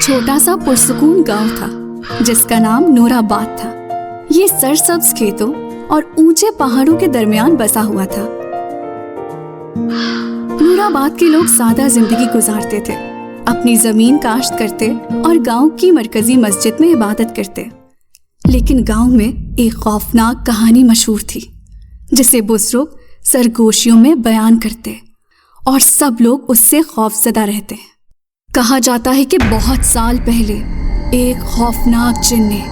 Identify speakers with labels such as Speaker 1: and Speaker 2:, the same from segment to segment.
Speaker 1: छोटा सा पुरसुकून गांव था जिसका नाम नूराबाद था। ये सरसब्ज खेतों और ऊंचे पहाड़ों के दरमियान बसा हुआ था। नूराबाद के लोग सादा जिंदगी गुजारते थे, अपनी जमीन काश्त करते और गांव की मरकजी मस्जिद में इबादत करते। लेकिन गांव में एक खौफनाक कहानी मशहूर थी जिसे बुजुर्ग सरगोशियों में बयान करते और सब लोग उससे खौफजदा रहते। कहा जाता है कि बहुत साल पहले एक खौफनाक जिन ने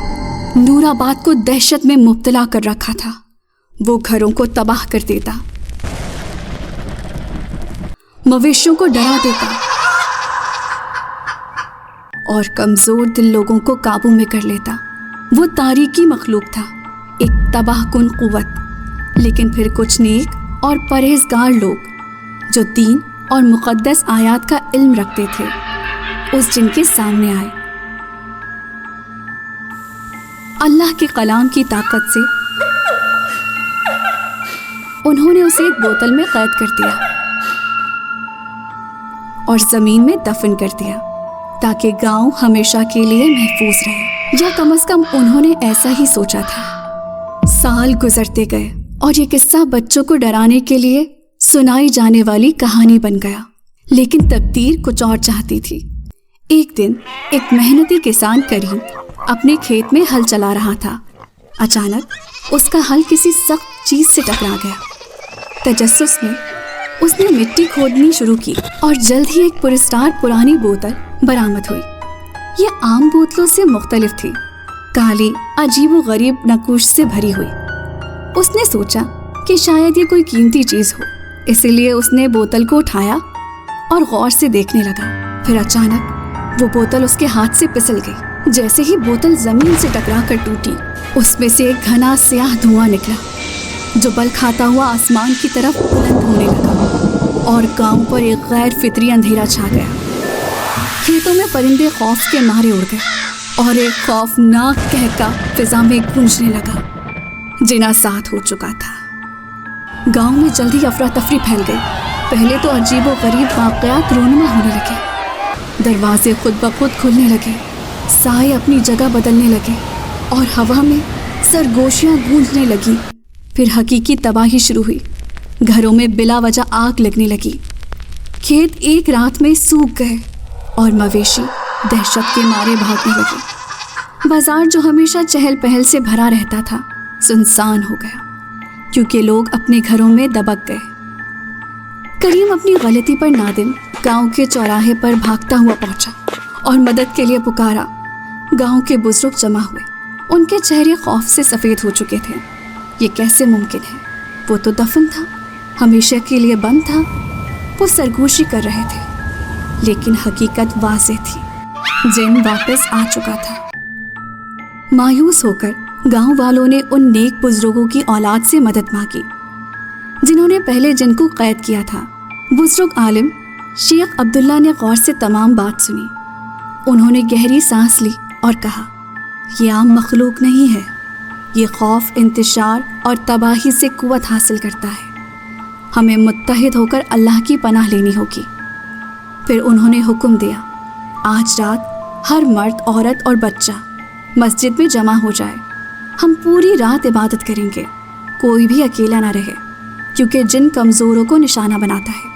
Speaker 1: नूराबाद को दहशत में मुब्तला कर रखा था। वो घरों को तबाह कर देता, मवेशियों को डरा देता और कमजोर दिल लोगों को काबू में कर लेता। वो तारीकी मखलूक था, एक तबाहकुन कुव्वत। लेकिन फिर कुछ नेक और परहेजगार लोग जो दीन और मुक़द्दस आयात का इल्म रखते थे उस जिन के सामने आए। अल्लाह के कलाम की ताकत से उन्होंने उसे एक बोतल में कैद कर दिया और जमीन में दफन कर दिया ताकि गांव हमेशा के लिए महफूज रहे, या कम से कम उन्होंने ऐसा ही सोचा था। साल गुजरते गए और ये किस्सा बच्चों को डराने के लिए सुनाई जाने वाली कहानी बन गया। लेकिन तकदीर कुछ और चाहती थी। एक दिन एक मेहनती किसान करीम अपने खेत में हल चला रहा था। अचानक उसका हल किसी सख्त चीज से टकरा गया। तजस्सुस में उसने मिट्टी खोदनी शुरू की और जल्द ही एक पुरस्कार पुरानी बोतल बरामद हुई। ये आम बोतलों से मुख्तलिफ थी, काली अजीब व गरीब नक्काशी से भरी हुई। उसने सोचा कि शायद ये कोई कीमती चीज हो, इसीलिए उसने बोतल को उठाया और गौर से देखने लगा। फिर अचानक वो बोतल उसके हाथ से फिसल गई। जैसे ही बोतल जमीन से टकरा कर टूटी, उसमें से एक घना स्याह धुआं निकला जो बल खाता हुआ आसमान की तरफ बुलंद होने लगा और गांव पर एक गैर फितरी अंधेरा छा गया। खेतों में परिंदे खौफ के मारे उड़ गए और एक खौफनाक कहका फिजा में गूंजने लगा। जिना साथ हो चुका था। गांव में जल्दी अफरा तफरी फैल गई। पहले तो अजीब व गरीब वाक़यात रोनुमा होने लगे। दरवाजे खुद ब खुद खुलने लगे, साए अपनी जगह बदलने लगे और हवा में सरगोशियां गूंजने लगी। फिर हकीकी तबाही शुरू हुई। घरों में बिला वजह आग लगने लगी। खेत एक रात में सूख गए और मवेशी दहशत के मारे भागने लगे। बाजार जो हमेशा चहल पहल से भरा रहता था सुनसान हो गया क्योंकि लोग अपने घरों में दबक गए। करीम अपनी गलती पर नादिम गांव के चौराहे पर भागता हुआ पहुंचा और मदद के लिए पुकारा। गांव के बुजुर्ग जमा हुए। उनके चेहरे खौफ से सफ़ेद हो चुके थे। ये कैसे मुमकिन है? वो तो दफन था, हमेशा के लिए बंद था। वो सरगोशी कर रहे थे, लेकिन हकीकत वाज़ेह थी। जिन वापस आ चुका था। मायूस होकर गांव वालों ने उन नेक बुजुर्गों की औलाद से मदद मांगी जिन्होंने पहले जिन को कैद किया था। बुजुर्ग आलिम शेख अब्दुल्ला ने गौर से तमाम बात सुनी। उन्होंने गहरी सांस ली और कहा, ये आम मखलूक नहीं है, ये खौफ, इंतशार और तबाही से कुव्वत हासिल करता है। हमें मुत्तहिद होकर अल्लाह की पनाह लेनी होगी। फिर उन्होंने हुक्म दिया, आज रात हर मर्द, औरत और बच्चा मस्जिद में जमा हो जाए। हम पूरी रात इबादत करेंगे, कोई भी अकेला ना रहे क्योंकि जिन कमज़ोरों को निशाना बनाता है।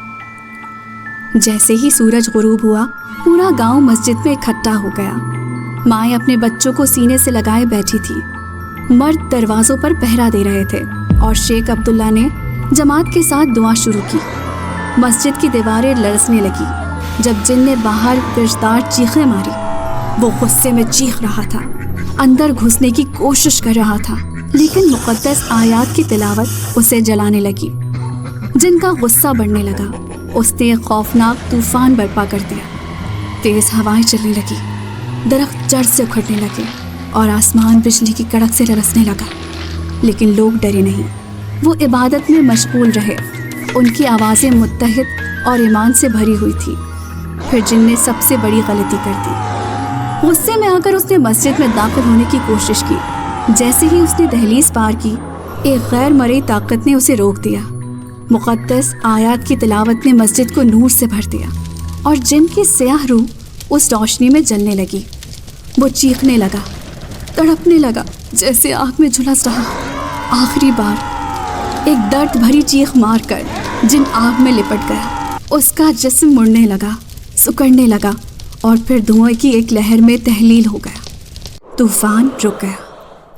Speaker 1: जैसे ही सूरज गुरूब हुआ, पूरा गांव मस्जिद में इकट्ठा हो गया। माएँ अपने बच्चों को सीने से लगाए बैठी थी। मर्द दरवाज़ों पर पहरा दे रहे थे और शेख अब्दुल्ला ने जमात के साथ दुआ शुरू की। मस्जिद की दीवारें लरसने लगी जब जिन ने बाहर गिरफ्तार चीखें मारी। वो गुस्से में चीख रहा था, अंदर घुसने की कोशिश कर रहा था, लेकिन मुक़द्दस आयात की तिलावत उसे जलाने लगी। जिनका गुस्सा बढ़ने लगा, उसने एक खौफनाक तूफान बर्पा कर दिया। तेज़ हवाएं चलने लगी, दरख्त जड़ से उखड़ने लगे और आसमान बिजली की कड़क से रसने लगा। लेकिन लोग डरे नहीं, वो इबादत में मशगूल रहे। उनकी आवाज़ें मुत्तहिद और ईमान से भरी हुई थी। फिर जिन ने सबसे बड़ी गलती कर दी। गुस्से में आकर उसने मस्जिद में दाखिल होने की कोशिश की। जैसे ही उसने दहलीज पार की, एक गैर मरई ताकत ने उसे रोक दिया। मुक़द्दस आयात की तिलावत ने मस्जिद को नूर से भर दिया और जिन की स्याह रूह उस रोशनी में जलने लगी। वो चीखने लगा, तड़पने लगा, जैसे आग में झुलस रहा। आखिरी बार एक दर्द भरी चीख मारकर जिन आग में लिपट गया। उसका जिस्म मुड़ने लगा, सिकुड़ने लगा और फिर धुएं की एक लहर में तहलील हो गया। तूफान रुक गया,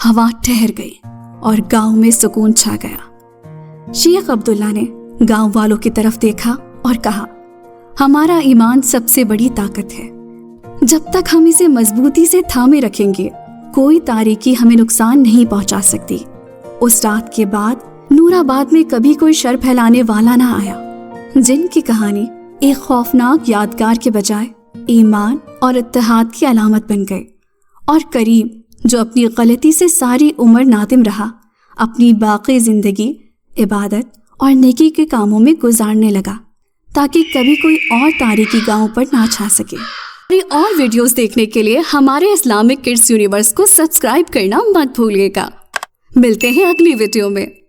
Speaker 1: हवा ठहर गई और गांव में सुकून छा गया। शेख अब्दुल्ला ने गांव वालों की तरफ देखा और कहा, हमारा ईमान सबसे बड़ी ताकत है। जब तक हम इसे मजबूती से थामे रखेंगे, कोई तारीकी हमें नुकसान नहीं पहुंचा सकती। उस रात के बाद नूराबाद में कभी कोई शर फैलाने वाला ना आया। जिन की कहानी एक खौफनाक यादगार के बजाय ईमान और इत्तेहाद की अलामत बन गई। और करीम, जो अपनी गलती से सारी उम्र नादिम रहा, अपनी बाकी जिंदगी इबादत और नेकी के कामों में गुजारने लगा, ताकि कभी कोई और तारीकी गांव पर ना छा सके। और वीडियोस देखने के लिए हमारे इस्लामिक किड्स यूनिवर्स को सब्सक्राइब करना मत भूलिएगा। मिलते हैं अगली वीडियो में।